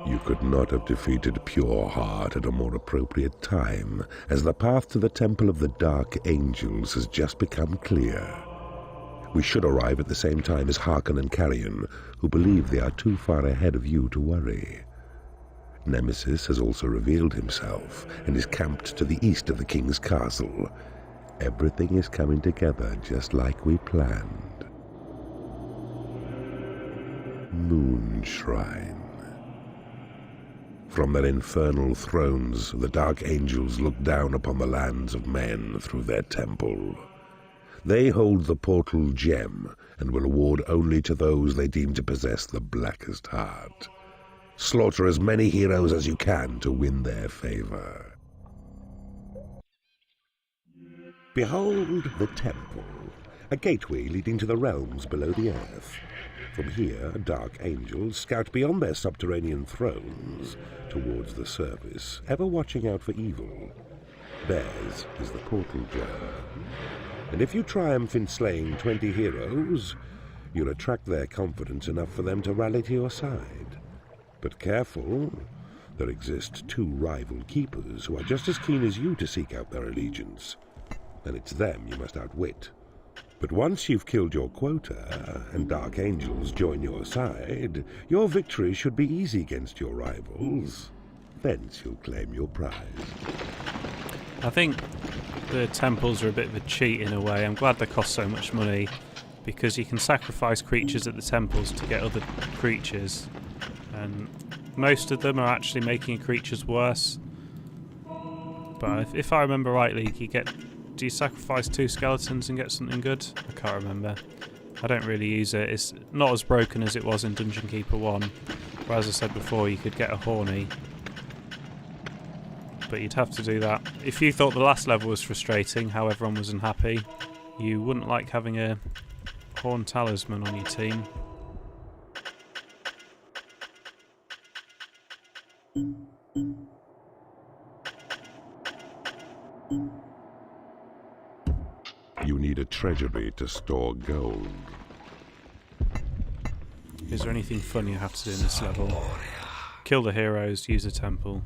You could not have defeated Pure Heart at a more appropriate time, as the path to the Temple of the Dark Angels has just become clear. We should arrive at the same time as Harkon and Carrion, who believe they are too far ahead of you to worry. Nemesis has also revealed himself and is camped to the east of the King's Castle. Everything is coming together just like we planned. Moonshrine. From their infernal thrones, the Dark Angels look down upon the lands of men through their temple. They hold the portal gem and will award only to those they deem to possess the blackest heart. Slaughter as many heroes as you can to win their favor. Behold the temple, a gateway leading to the realms below the earth. From here, dark angels scout beyond their subterranean thrones towards the surface, ever watching out for evil. Theirs is the portal gem. And if you triumph in slaying 20 heroes, you'll attract their confidence enough for them to rally to your side. But careful, there exist 2 rival keepers who are just as keen as you to seek out their allegiance. And it's them you must outwit. But once you've killed your quota, and dark angels join your side, your victory should be easy against your rivals. Thence you'll claim your prize. I think the temples are a bit of a cheat in a way. I'm glad they cost so much money, because you can sacrifice creatures at the temples to get other creatures, and most of them are actually making creatures worse. But if I remember rightly, do you sacrifice 2 skeletons and get something good? I can't remember. I don't really use it. It's not as broken as it was in Dungeon Keeper 1, where, as I said before, you could get a Horny. But you'd have to do that. If you thought the last level was frustrating, how everyone was unhappy, you wouldn't like having a Horn Talisman on your team. You need a treasury to store gold. Is there anything fun you have to do in this level? Kill the heroes, use a temple.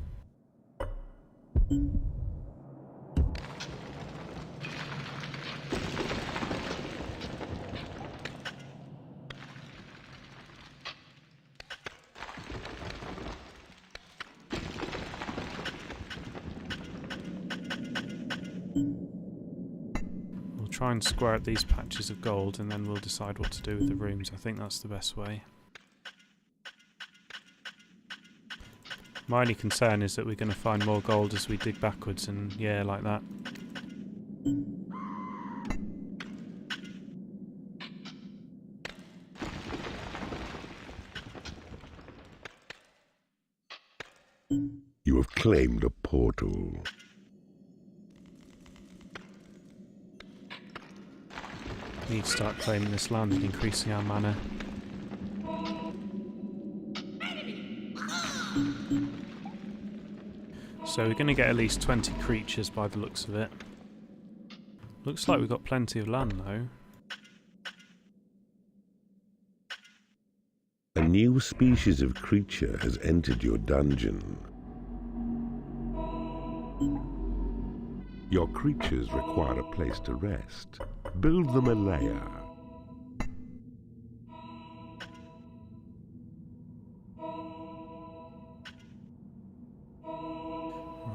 Try and square up these patches of gold, and then we'll decide what to do with the rooms. I think that's the best way. My only concern is that we're going to find more gold as we dig backwards, and yeah, like that. You have claimed a portal. We need to start claiming this land and increasing our mana. So we're going to get at least 20 creatures by the looks of it. Looks like we've got plenty of land though. A new species of creature has entered your dungeon. Your creatures require a place to rest. Build them a lair.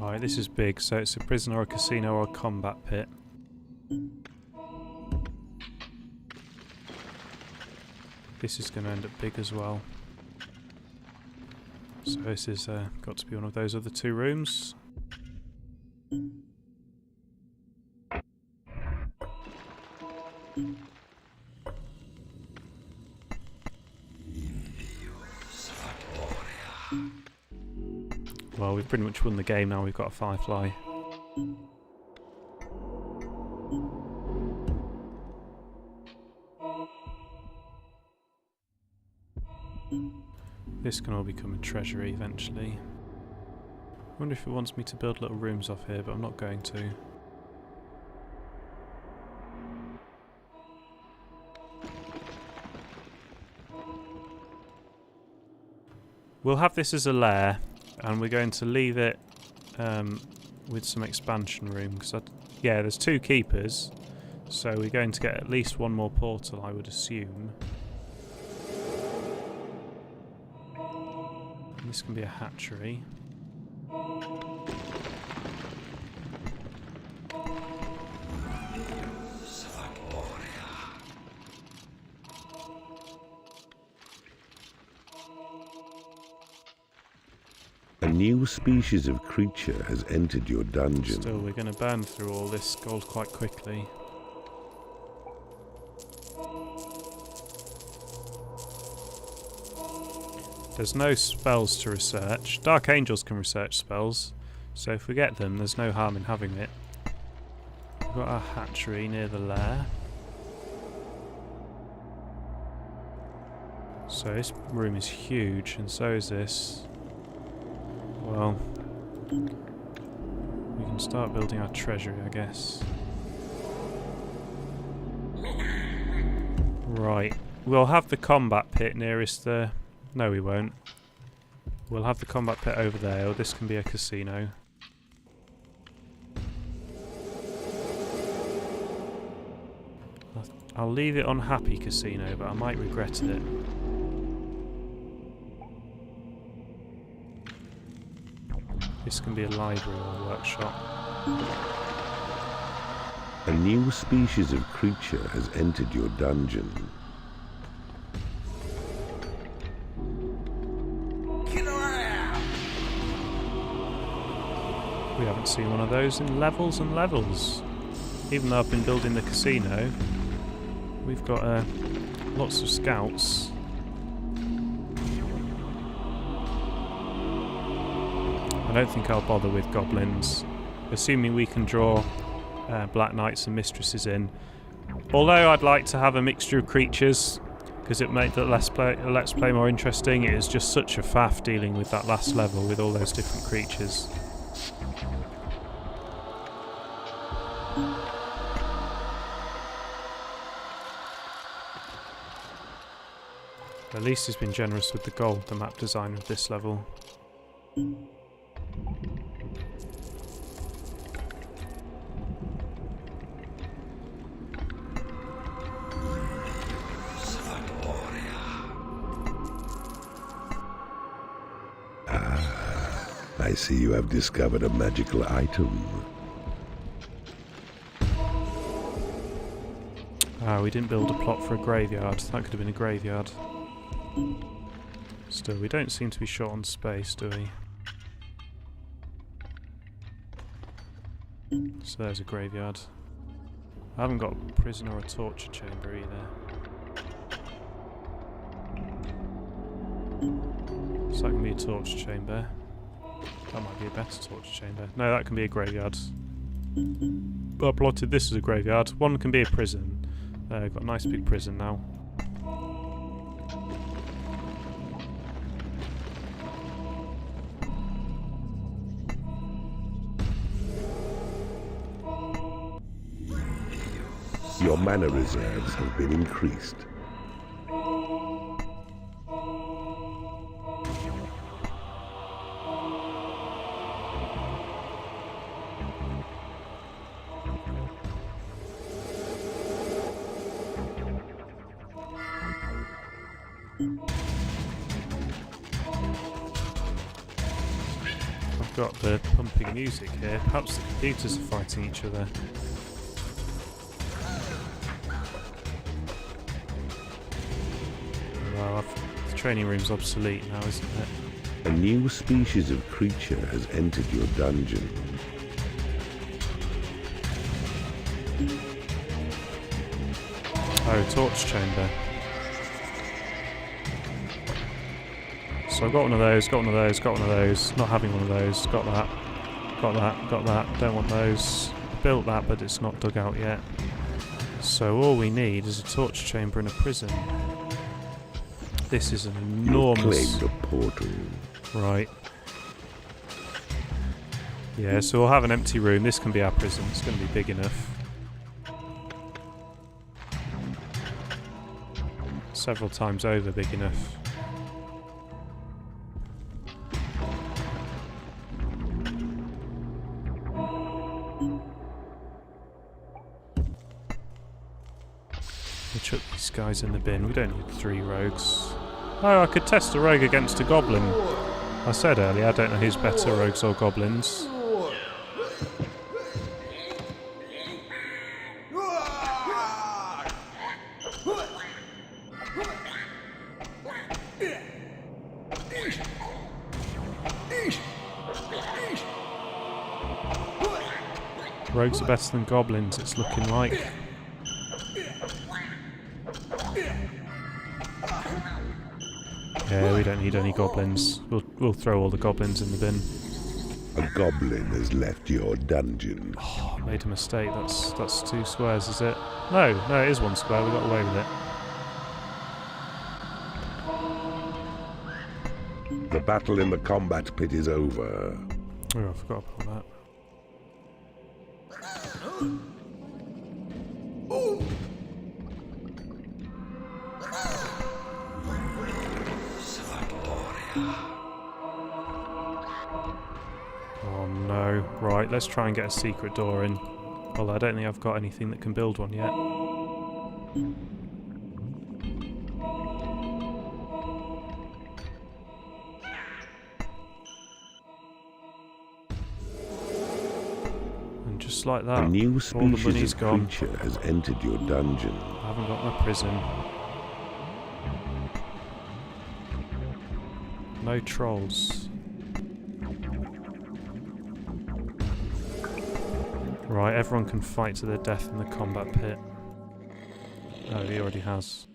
Right, this is big, so it's a prison or a casino or a combat pit. This is going to end up big as well. So this has got to be one of those other 2 rooms. Well, we've pretty much won the game now, we've got a Firefly. This can all become a treasury eventually. I wonder if it wants me to build little rooms off here, but I'm not going to. We'll have this as a lair, and we're going to leave it with some expansion room. Because yeah, there's 2 keepers, so we're going to get at least 1 more portal, I would assume. And this can be a hatchery. A new species of creature has entered your dungeon. Still, we're going to burn through all this gold quite quickly. There's no spells to research. Dark Angels can research spells, so if we get them, there's no harm in having it. We've got our hatchery near the lair. So this room is huge, and so is this. Well, we can start building our treasury, I guess. Right, we'll have the combat pit nearest the... No, we won't. We'll have the combat pit over there, or this can be a casino. I'll leave it on Happy Casino, but I might regret it. This can be a library or a workshop. A new species of creature has entered your dungeon. We haven't seen one of those in levels and levels. Even though I've been building the casino, we've got lots of scouts. I don't think I'll bother with goblins, assuming we can draw black knights and mistresses in. Although I'd like to have a mixture of creatures, because it made the Let's Play more interesting. It is just such a faff dealing with that last level with all those different creatures. At least he's been generous with the gold, the map designer of this level. I see you have discovered a magical item. Ah, we didn't build a plot for a graveyard. That could have been a graveyard. Still, we don't seem to be short on space, do we? So there's a graveyard. I haven't got a prison or a torture chamber either. So that can be a torture chamber. That might be a better torture chamber. No, that can be a graveyard. I plotted this as a graveyard. One can be a prison. Got a nice big prison now. Your mana reserves have been increased. I've got the pumping music here. Perhaps the computers are fighting each other. Well, the training room's obsolete now, isn't it? A new species of creature has entered your dungeon. Oh, torch chamber. So I've got one of those, got one of those, got one of those. Not having one of those. Got that. Got that, got that. Don't want those. Built that, but it's not dug out yet. So all we need is a torch chamber and a prison. This is an enormous... You claimed a portal. Right. Yeah, so we'll have an empty room. This can be our prison. It's going to be big enough. Several times over big enough. chuck these guys in the bin. We don't need 3 rogues. Oh, I could test a rogue against a goblin. I said earlier, I don't know who's better, rogues or goblins. Rogues are better than goblins, it's looking like. Yeah, we don't need any goblins. We'll throw all the goblins in the bin. A goblin has left your dungeon. Oh, I made a mistake. That's 2 squares, is it? No, it is 1 square. We got away with it. The battle in the combat pit is over. Oh, I forgot about that. Oh no. Right, let's try and get a secret door in. Although I don't think I've got anything that can build one yet. And just like that, a new all the species money's of gone. creature has entered your dungeon. I haven't got my prison. No trolls. Right, everyone can fight to their death in the combat pit. Oh, he already has.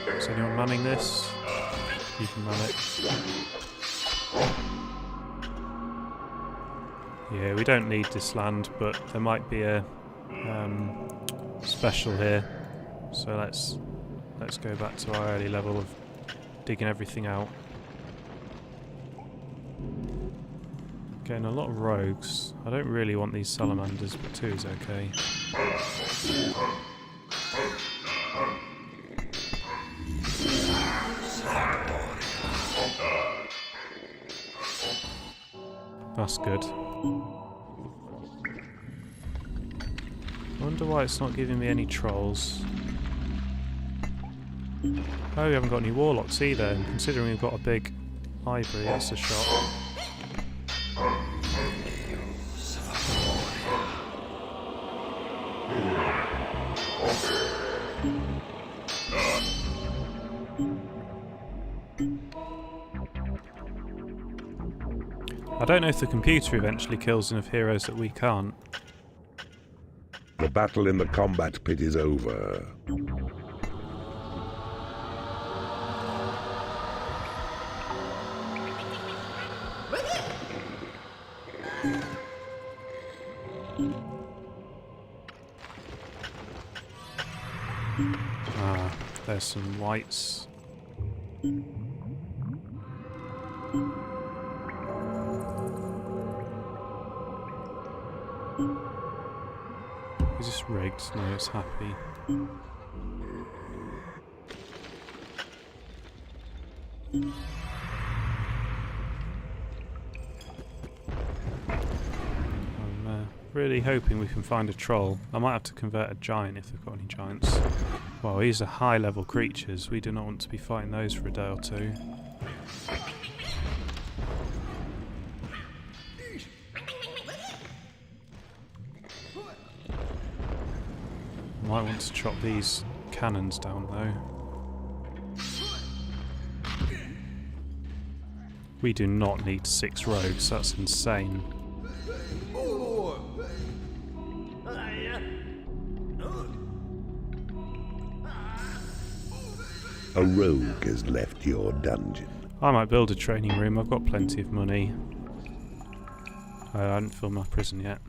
Is anyone manning this? You can man it. Yeah, we don't need this land, but there might be a special here. So let's go back to our early level of digging everything out. Getting a lot of rogues. I don't really want these salamanders, but 2 is okay. That's good. I wonder why it's not giving me any trolls. Oh, we haven't got any warlocks either, and considering we've got a big library, that's a shot. I don't know if the computer eventually kills enough heroes that we can't. The battle in the combat pit is over. Ah, there's some whites. Is this rigged? No, it's happy. I'm really hoping we can find a troll. I might have to convert a giant if they've got any giants. Well, these are high level creatures. We do not want to be fighting those for a day or 2. Might want to chop these cannons down though. We do not need 6 rogues, that's insane. A rogue has left your dungeon. I might build a training room, I've got plenty of money. I haven't filled my prison yet.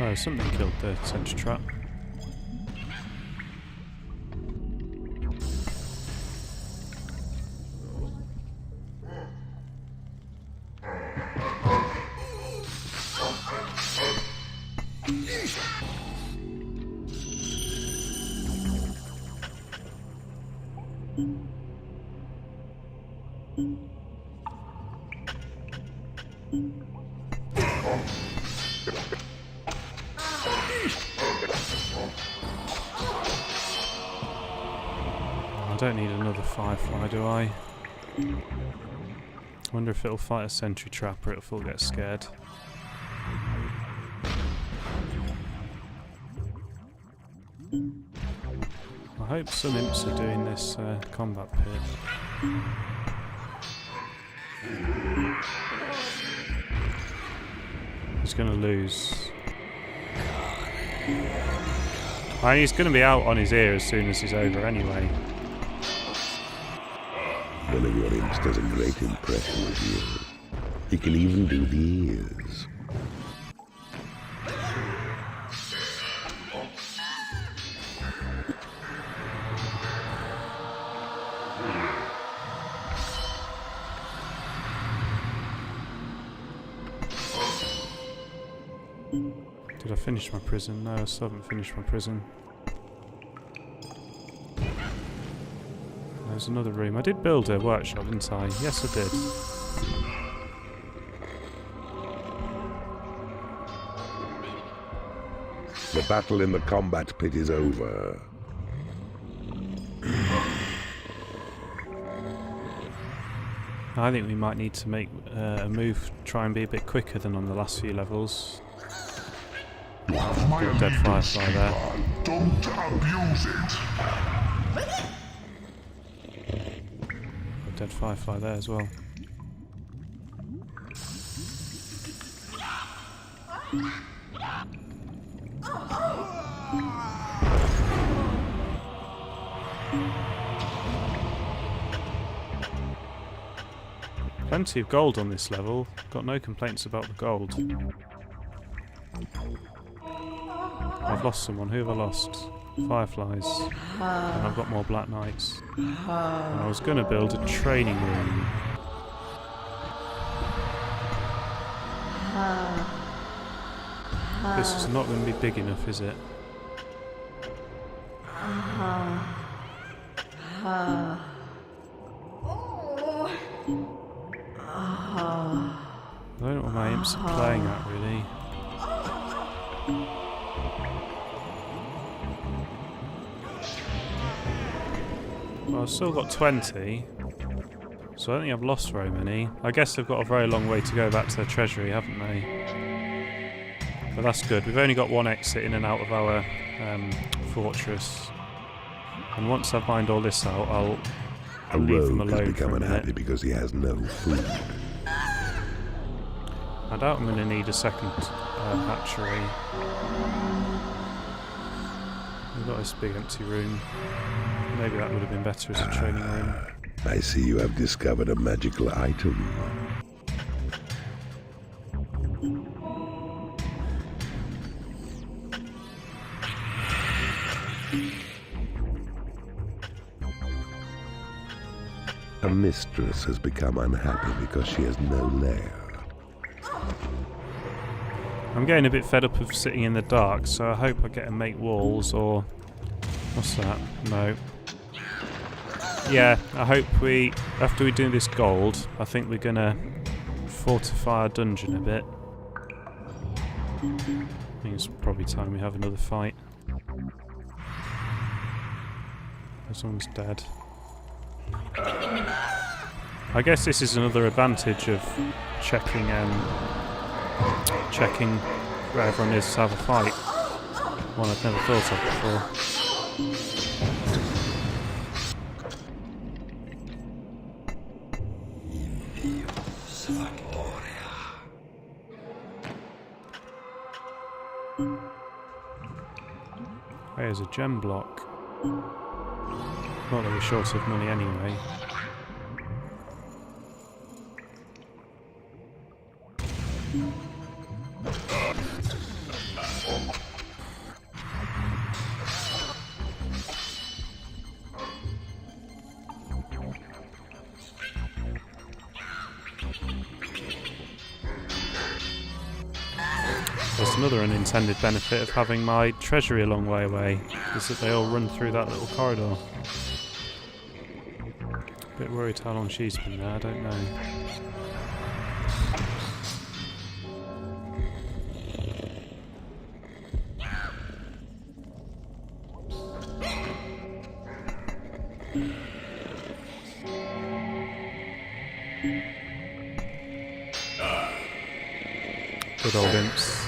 Oh, something killed the sentry trap. I don't need another firefly, do I? Wonder if it'll fight a sentry trap or it'll get scared. I hope some imps are doing this combat pit. He's going to lose. And he's going to be out on his ear as soon as he's over anyway. One of your imps does a great impression of you. He can even do the ears. Did I finish my prison? No, I still haven't finished my prison. There's another room. I did build a workshop, didn't I? Yes, I did. The battle in the combat pit is over. I think we might need to make a move, try and be a bit quicker than on the last few levels. Got a dead firefly there. Don't abuse it. Got a dead firefly there as well. Plenty of gold on this level. Got no complaints about the gold. I've lost someone. Who have I lost? Fireflies. And I've got more Black Knights. And I was going to build a training room. This is not going to be big enough, is it? I don't know what my imps are playing at, really. Well, I've still got 20, so I don't think I've lost very many. I guess they've got a very long way to go back to their treasury, haven't they? But that's good. We've only got one exit in and out of our fortress. And once I've mined all this out, I'll leave them alone. Has become for a unhappy minute. because he has no food. I doubt I'm going to need a second hatchery. We've got this big empty room. Maybe that would have been better as a training room. I see you have discovered a magical item. A mistress has become unhappy because she has no lair. I'm getting a bit fed up of sitting in the dark, so I hope I get to make walls or... What's that? No. Yeah, I hope after we do this gold, I think we're gonna fortify our dungeon a bit. I think it's probably time we have another fight. Someone's dead. I guess this is another advantage of checking where everyone is to have a fight. One I've never thought of before. There's a gem block. Not that we're short of money anyway. There's another unintended benefit of having my treasury a long way away, is that they all run through that little corridor. Bit worried how long she's been there, I don't know. Good old imps.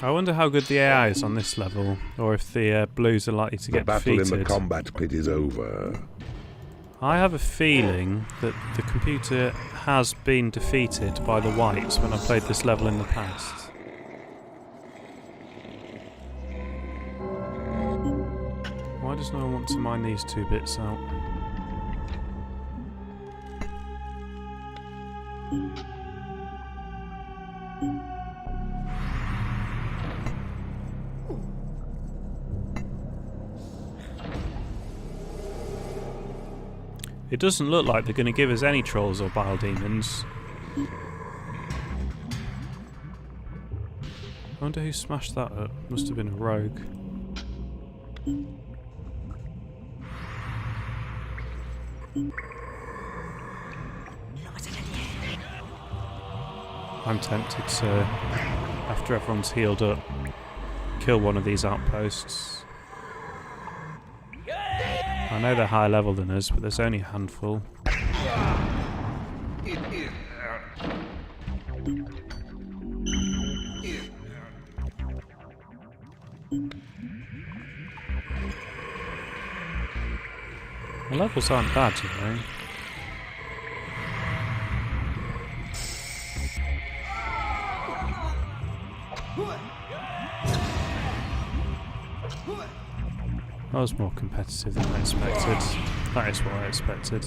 I wonder how good the AI is on this level, or if the blues are likely to get defeated. The battle in the combat pit is over. I have a feeling that the computer has been defeated by the whites when I played this level in the past. Why does no one want to mine these 2 bits out? It doesn't look like they're going to give us any trolls or bile demons. I wonder who smashed that up. Must have been a rogue. I'm tempted to, after everyone's healed up, kill one of these outposts. I know they're higher level than us, but there's only a handful. The levels aren't bad, you know. That was more competitive than I expected. That is what I expected.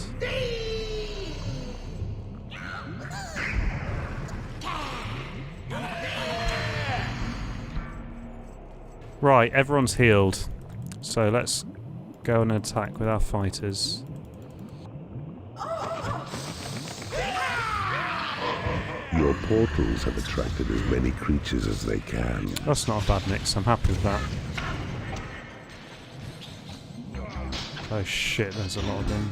Right, everyone's healed. So let's go and attack with our fighters. Your portals have attracted as many creatures as they can. That's not a bad mix, I'm happy with that. Oh shit, there's a lot of them.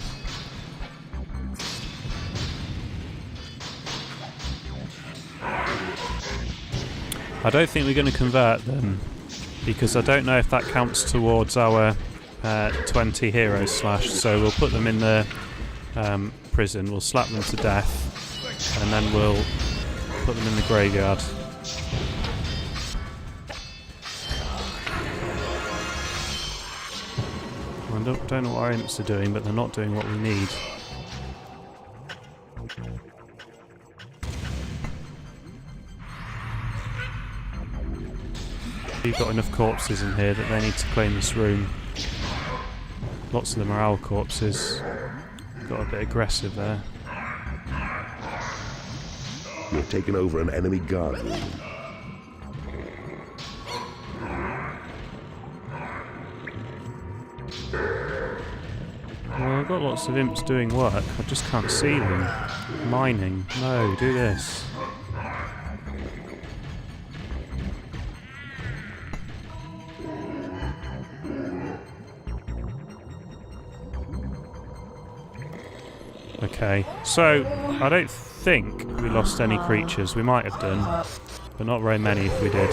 I don't think we're going to convert them, because I don't know if that counts towards our 20 hero slash, so we'll put them in the prison, we'll slap them to death, and then we'll put them in the graveyard. I don't know what our imps are doing, but they're not doing what we need. We've got enough corpses in here that they need to claim this room. Lots of them are our corpses. Got a bit aggressive there. You've taken over an enemy guard room. Well, I've got lots of imps doing work, I just can't see them. Mining. No, do this. Okay, so I don't think we lost any creatures. We might have done, but not very many if we did.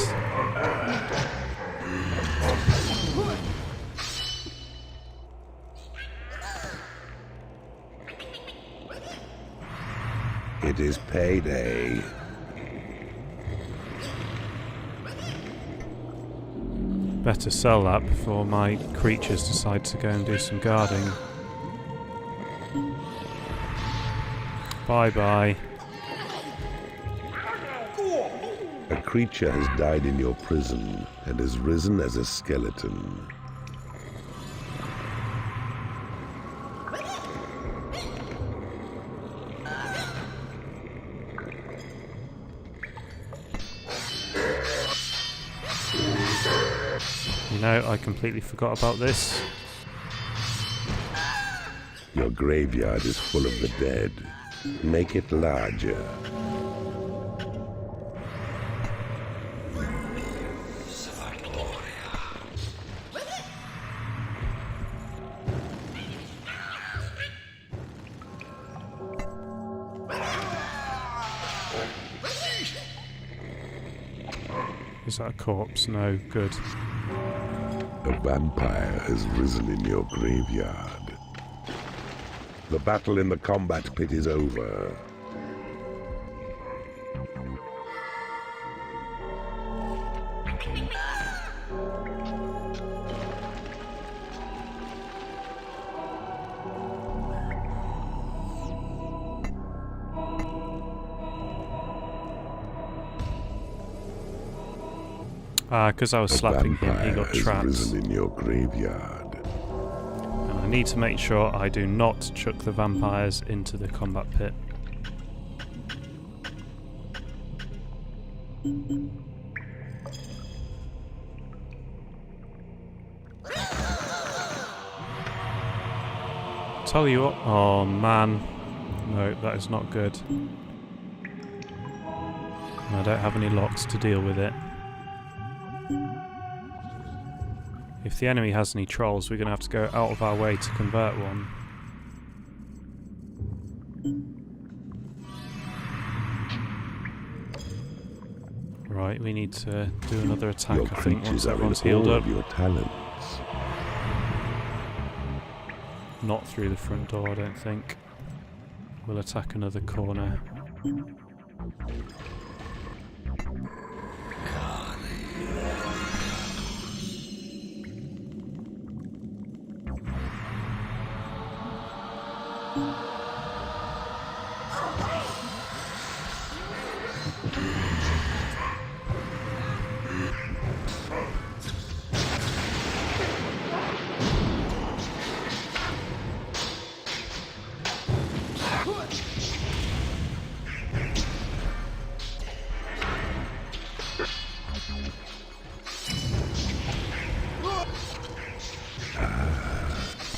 It is payday. Better sell that before my creatures decide to go and do some guarding. Bye-bye. A creature has died in your prison and has risen as a skeleton. You know, I completely forgot about this. Your graveyard is full of the dead. Make it larger. Is that a corpse? No, good. A vampire has risen in your graveyard. The battle in the combat pit is over. Because I was slapping him, he got trapped. Risen in your graveyard. And I need to make sure I do not chuck the vampires into the combat pit. Tell you what, oh man, no, that is not good. I don't have any locks to deal with it. If the enemy has any trolls, we're going to have to go out of our way to convert one. Right, we need to do another attack, I think, once everyone's healed up. Your talents. Not through the front door, I don't think. We'll attack another corner.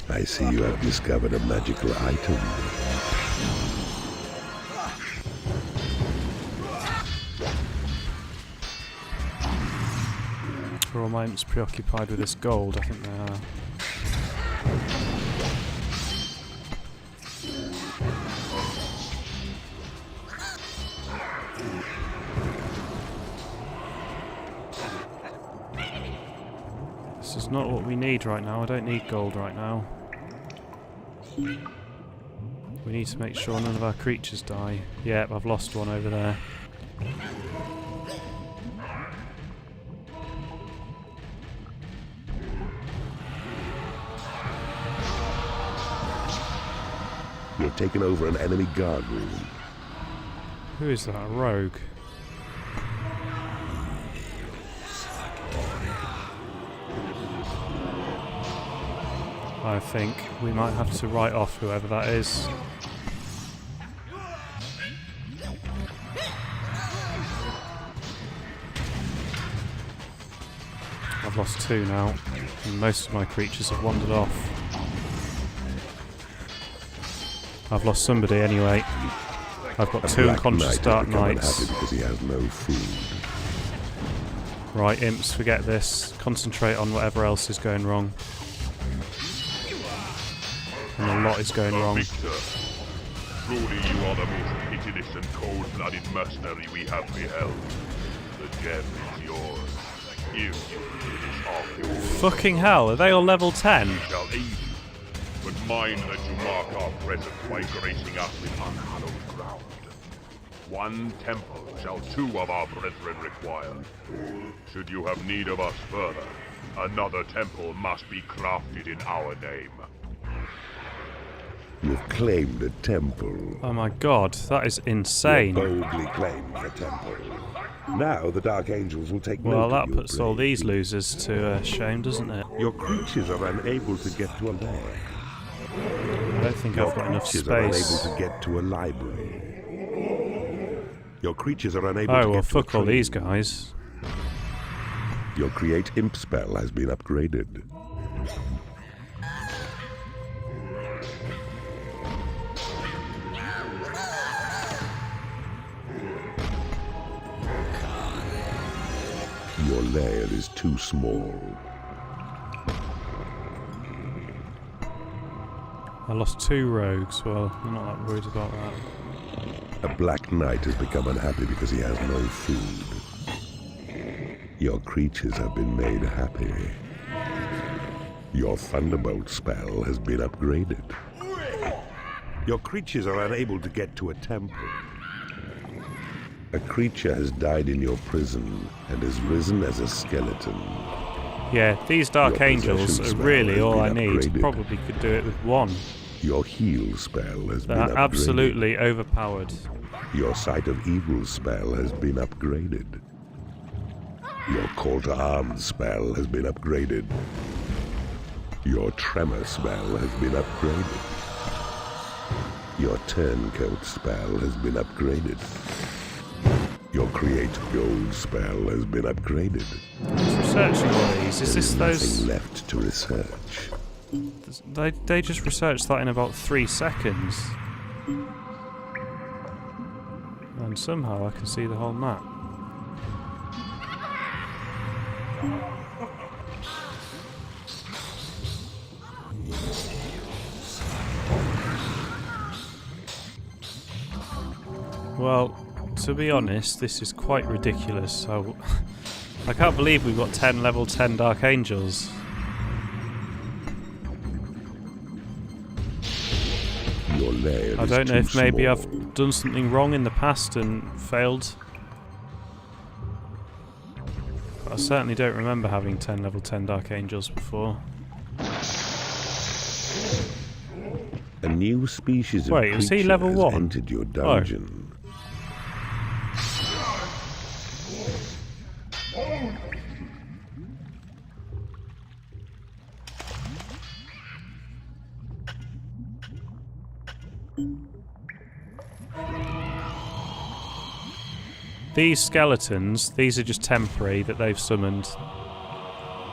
I see you have discovered a magical item. Are all my imps preoccupied with this gold? I think they are. This is not what we need right now. I don't need gold right now. We need to make sure none of our creatures die. Yep, I've lost one over there. You've taken over an enemy guard room. Who is that? A rogue? I think we might have to write off whoever that is. I've lost two now, and most of my creatures have wandered off. I've lost somebody anyway. I've got two unconscious Dark Knights. Because he has no food. Right, imps, forget this. Concentrate on whatever else is going wrong. And a lot is going wrong. Truly you are the most pitiless and cold-blooded mercenary we have beheld. The gem is yours. If you finish off your Fucking hell, are they all level 10? shall aid you, but mind that you mark our presence by gracing us with unhallowed ground. One temple shall two of our brethren require. Should you have need of us further, another temple must be crafted in our name. You've claimed a temple. Oh my god, that is insane. You boldly claimed the temple. Now the Dark Angels will take note Well, of that your puts all bravery. these losers to shame, doesn't it? Your creatures are unable to get to a lair. I don't think I've got enough Creatures are unable space. to get to a library. Your creatures are unable to Oh, get well, to a fuck all tree. these guys. Your create imp spell has been upgraded. Your lair is too small. I lost two rogues. Well, I'm not that worried about that. A black knight has become unhappy because he has no food. Your creatures have been made happy. Your thunderbolt spell has been upgraded. Your creatures are unable to get to a temple. A creature has died in your prison and has risen as a skeleton. Yeah, these Dark Your Angels possession are spell really has all I been need. upgraded. Probably could do it with one. Your heal spell has been They're upgraded. absolutely overpowered. Your Sight of Evil spell has been upgraded. Your Call to Arms spell has been upgraded. Your Tremor spell has been upgraded. Your Turncoat spell has been upgraded. Your Create Gold spell has been upgraded. Just researching all these. Is this There is those... nothing left to research. They just researched that in about 3 seconds. And somehow I can see the whole map. Well, to be honest, this is quite ridiculous. I can't believe we've got 10 level 10 Dark Angels. Your lair I is don't know too if maybe small. I've done something wrong in the past and failed. But I certainly don't remember having 10 level 10 Dark Angels before. A new species of Wait, was he creature level has 1? entered your dungeon. These skeletons, these are just temporary that they've summoned.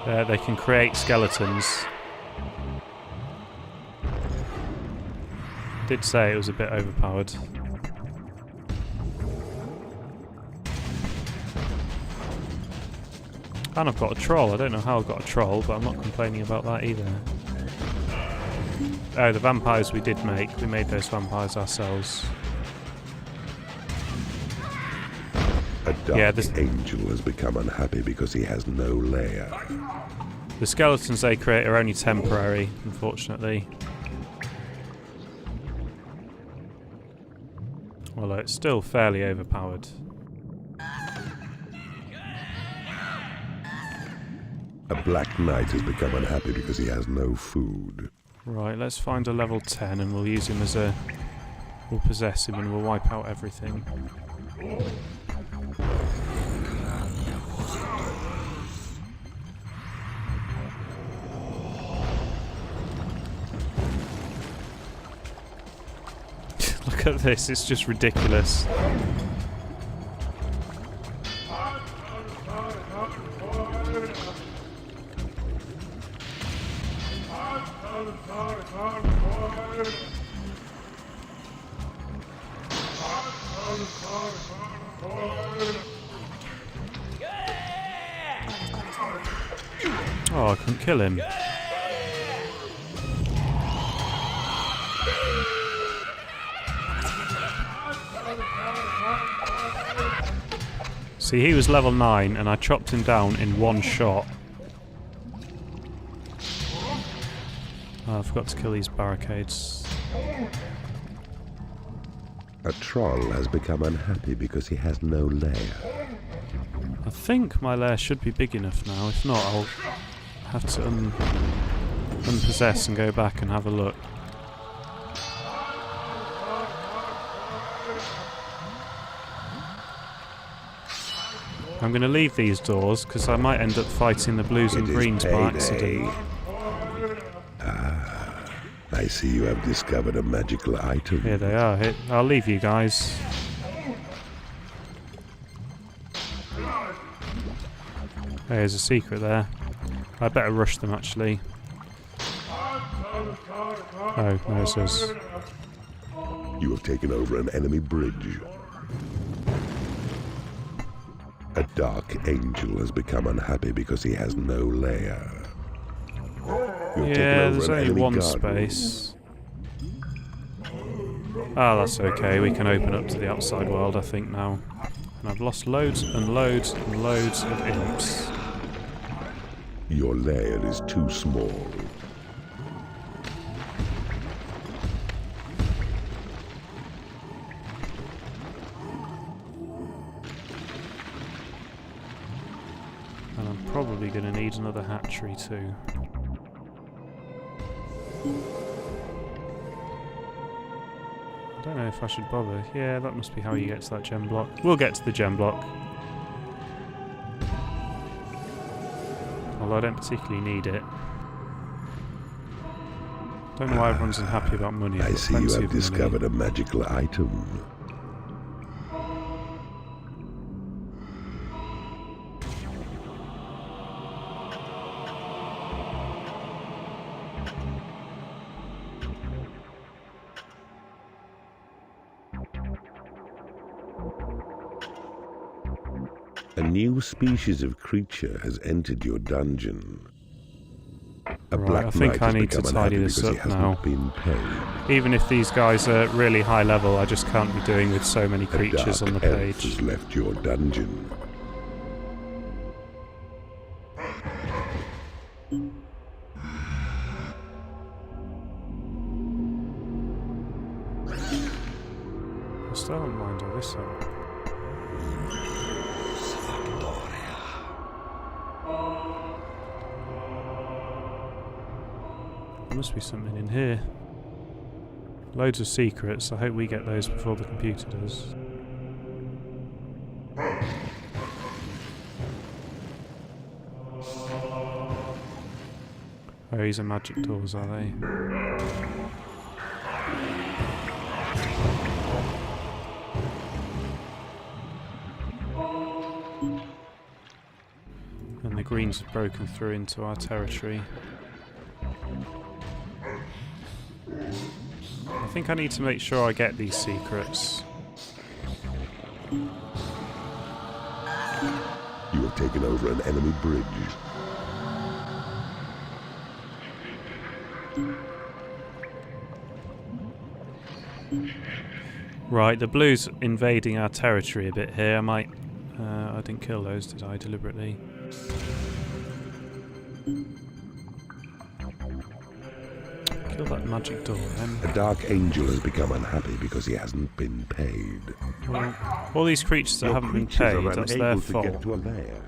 They can create skeletons. Did say it was a bit overpowered. And I've got a troll. I don't know how I've got a troll, but I'm not complaining about that either. Oh, the vampires we did make. We made those vampires ourselves. A dark Yeah, this- angel has become unhappy because he has no lair. The skeletons they create are only temporary, unfortunately. Well, it's still fairly overpowered. A black knight has become unhappy because he has no food. Right, let's find a level 10 and we'll use him as a... We'll possess him and we'll wipe out everything. Look at this, it's just ridiculous. Oh, I couldn't kill him. See, he was level 9 and I chopped him down in one shot. Oh, I forgot to kill these barricades. A troll has become unhappy because he has no lair. I think my lair should be big enough now. If not, I'll have to unpossess and go back and have a look. I'm going to leave these doors because I might end up fighting the blues and It is greens by payday. accident. I see you have discovered a magical item. Here they are. Here, I'll leave you guys. There's a secret there. I better rush them actually. Oh, no, it says. You have taken over an enemy bridge. A dark angel has become unhappy because he has no lair. You have taken Yeah, over there's an only enemy one guard room. space. Ah, that's okay. We can open up to the outside world, I think, now. And I've lost loads and loads and loads of imps. Your lair is too small. And I'm probably going to need another hatchery too. I don't know if I should bother. Yeah, that must be how you get to that gem block. We'll get to the gem block. Although I don't particularly need it. Don't know why everyone's unhappy about money. I see you have discovered a magical item. A new species of creature has entered your dungeon. A black I think knight I has need to become tidy unhappy this because he up hasn't now. been paid. Even if these guys are really high level, I just can't be doing with so many creatures on the Elf page. has left your dungeon. I still don't mind all this one. There must be something in here. Loads of secrets. I hope we get those before the computer does. Oh, these are magic doors, are they? And the greens have broken through into our territory. I think I need to make sure I get these secrets. You have taken over an enemy bridge. Right, the blue's invading our territory a bit here. I might... I didn't kill those, did I, deliberately? Kill that magic door, then. A dark angel has become unhappy because he hasn't been paid. Well, all these creatures that Your haven't been creatures are paid, that's their unable to get fault. to a lair.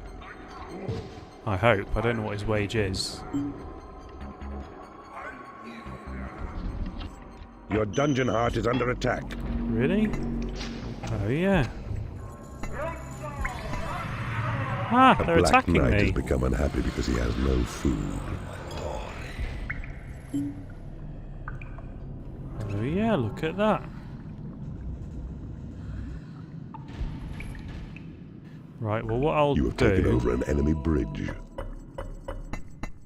I hope. I don't know what his wage is. Your dungeon heart is under attack. Really? Oh, yeah. Ah, A they're black attacking knight has me. become unhappy because he has no food. Oh, yeah, look at that. Right, well, what I'll You have taken do over an enemy bridge.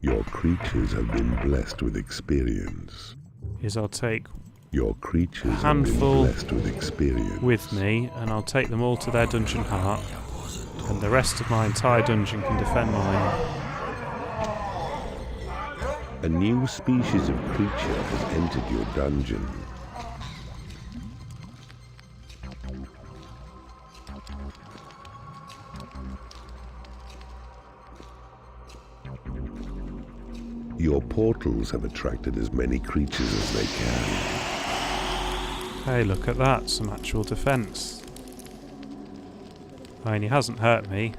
Your creatures have been blessed with experience. is I'll take Your creatures have handful been blessed with experience. with me, and I'll take them all to their dungeon heart, and the rest of my entire dungeon can defend mine. A new species of creature has entered your dungeon. Your portals have attracted as many creatures as they can. Hey, look at that, some actual defense. I mean, he hasn't hurt me.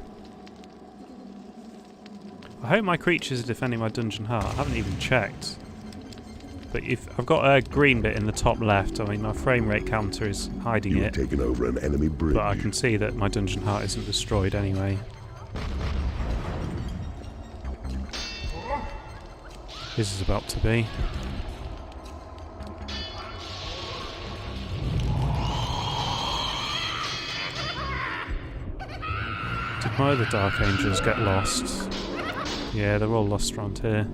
I hope my creatures are defending my dungeon heart. I haven't even checked. But if I've got a green bit in the top left, I mean, my frame rate counter is hiding You it. have taken over an enemy bridge. But I can see that my dungeon heart isn't destroyed anyway. His is about to be. Did my other Dark Angels get lost? Yeah, they're all lost around here.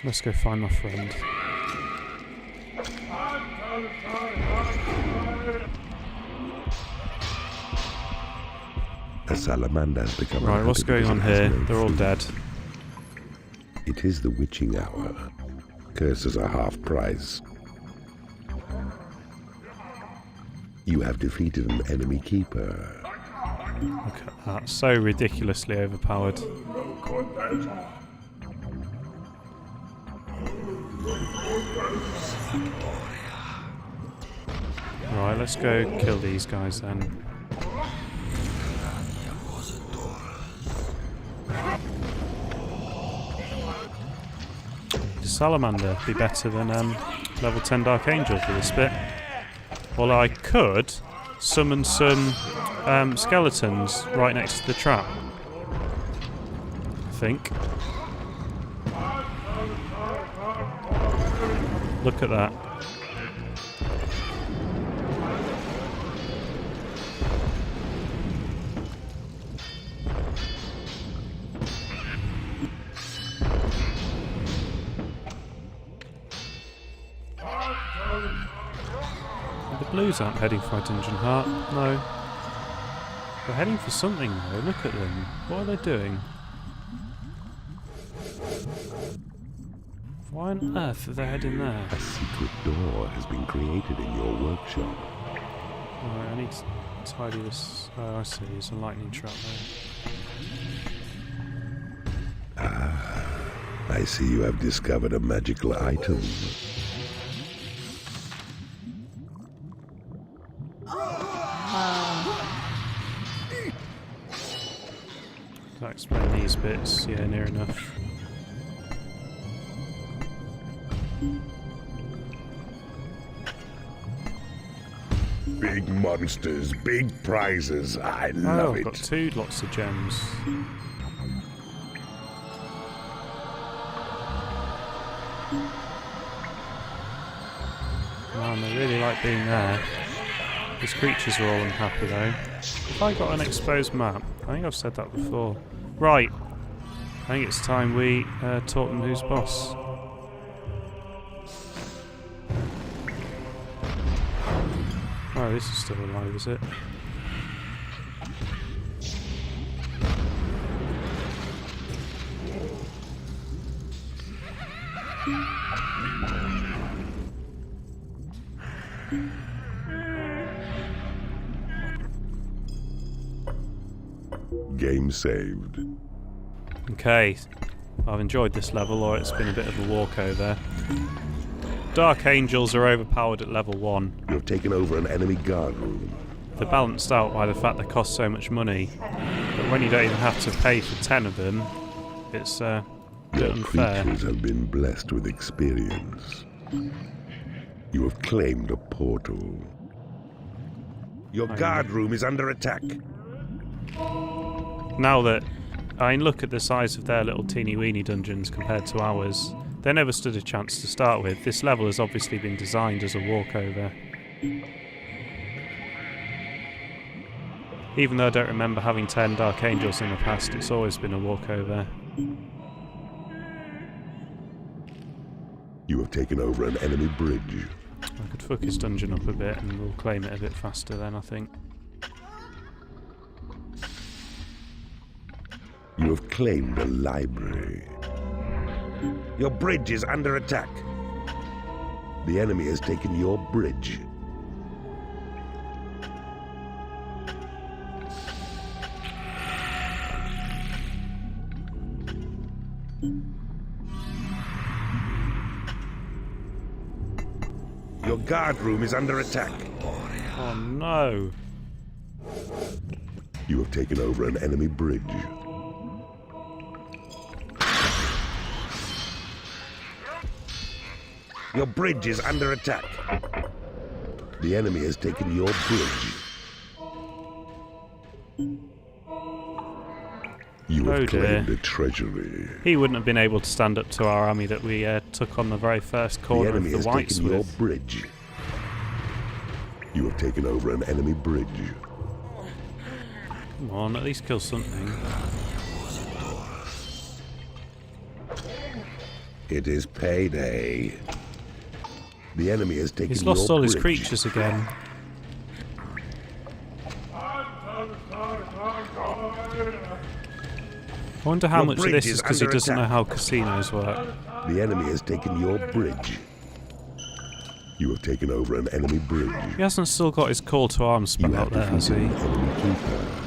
Let's go find my friend. A salamander has become Right, what's going on here? They're all dead. It is the witching hour. Curses are half price. You have defeated an enemy keeper. Look at that. So ridiculously overpowered. Right, let's go kill these guys then. Salamander be better than level 10 Dark Angel for this bit. Well, I could summon some skeletons right next to the trap. I think. Look at that. The blues aren't heading for a dungeon heart, no. They're heading for something though, look at them. What are they doing? Why on earth are they heading there? A secret door has been created in your workshop. Alright, I need to tidy this. Oh, I see, there's a lightning trap there. Ah, I see you have discovered a magical item. Does that explain these bits? Yeah, near enough. Big monsters, big prizes. I love I've it. got two lots of gems. Man, they really like being there. These creatures are all unhappy though. Have I got an exposed map? I think I've said that before. Right. I think it's time we taught them who's boss. Oh, this is still alive, is it? Game saved. Okay, I've enjoyed this level, or it's been a bit of a walkover. Dark Angels are overpowered at level 1. You have taken over an enemy guard room. They're balanced out by the fact they cost so much money. But when you don't even have to pay for 10 of them, it's a bit Your unfair. creatures have been blessed with experience. You have claimed a portal. Your guard room is under attack. Now that I mean, look at the size of their little teeny weeny dungeons compared to ours. They never stood a chance to start with. This level has obviously been designed as a walkover. Even though I don't remember having 10 Dark Angels in the past, it's always been a walkover. You have taken over an enemy bridge. I could fuck his dungeon up a bit and we'll claim it a bit faster then, I think. You have claimed a library. Your bridge is under attack. The enemy has taken your bridge. Your guard room is under attack. Oh no! You have taken over an enemy bridge. Your bridge is under attack. The enemy has taken your bridge. You have claimed a treasury. He wouldn't have been able to stand up to our army that we took on the very first corner of the Whites taken your with. bridge. You have taken over an enemy bridge. Come on, at least kill something. It is payday. The enemy has taken He's your lost all his bridge. creatures again. I wonder how Your much of bridge this is is because he under doesn't know attack. how casinos work. The enemy has taken your bridge. You have taken over an enemy bridge. He hasn't still got his call to arms You spell have out there, has he? defeated an enemy keeper.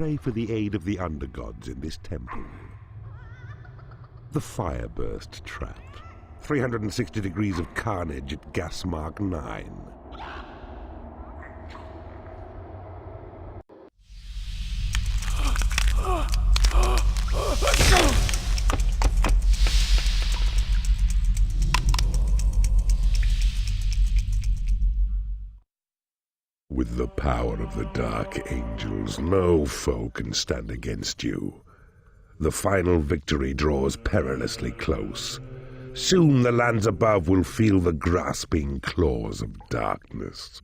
Pray for the aid of the undergods in this temple. The Fireburst Trap. 360 degrees of carnage at gas mark 9. With the power of the Dark Angels, no foe can stand against you. The final victory draws perilously close. Soon the lands above will feel the grasping claws of darkness.